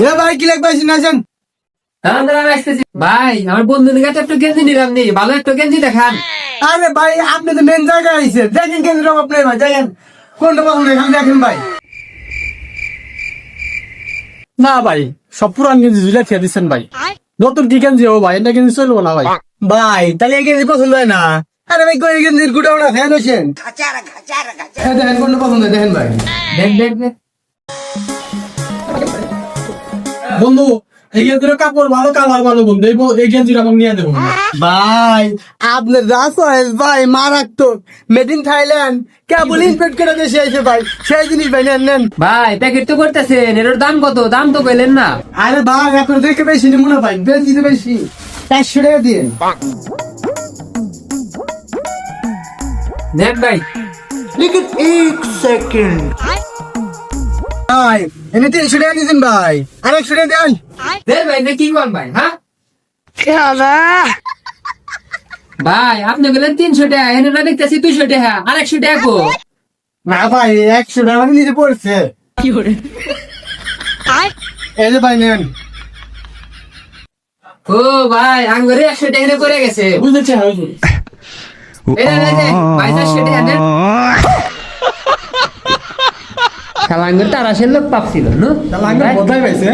এ ভাই কি লাগবে শুনেছেন? ভাই আমার বন্ধুদের কাছে একটু গেঞ্জি নিলাম নি, ভালো একটু গেঞ্জি দেখান। আরে ভাই আপনি তো মেন জায়গায় আইছে, দেখেন কেন্দ্র আপনি ভাই দেখেন কোনটা পছন্দ এখানে দেখেন ভাই। না ভাই, সব পুরান গেঞ্জি ঝুলে খেয়ে দিচ্ছেন ভাই। নতুন কি গেঞ্জি ও ভাই, এটা গেঞ্জি চলবো না ভাই। ভাই তাহলে এই গেঞ্জি পছন্দ হয় না? আরে ভাই কই গেঞ্জির গুটাও না ফ্যান হইছেন, দেখেন কোনটা পছন্দ হয়, দেখেন ভাই। দেখ বন্ধু এই গেঞ্জির কাপড় ভালো, কালার ভালো বন্ধু, এই গেঞ্জিটা আমাকে নিয়ে দেবো। ভাই আপনার যা চয়েস ভাই মারাত্মক, made in Thailand, cable import করে দেশে এসে ভাই সেই জিনিস ভাই নেন নেন। ভাই প্যাকেট তো করতেছেন, এর দাম কত? দাম তো পেলেন না। আরে ভাই এখন দেখে বেশি নিব না ভাই, বেশি দিতে বেশি 400 টাকা দিয়ে। দেখ ভাই, लेकिन 1 সেকেন্ড ভাই এনে 300 টাকা দিয়েছেন ভাই, আর 100 টাকা দেন। দেখ ভাই এটা কি কোন ভাই? হ্যাঁ ভাই আপনি বললেন 300 টাকা, এনে না দেখতেছি 200 টাকা, আর 100 টাকা কো? না ভাই 100 টাকা মানে নিচে পড়ছে। এই যে ভাই নেন। ও ভাই আঙ্গুরে 100 টাকা এনে পড়ে গেছে। বুঝেছি হ্যাঁ। এই যে ভাই 400 টাকা নেন। খালাঙ্গুর তারা সে লোক পাপছিল, নো? তাহলে আঙ্গুর কোথায় পাইছে?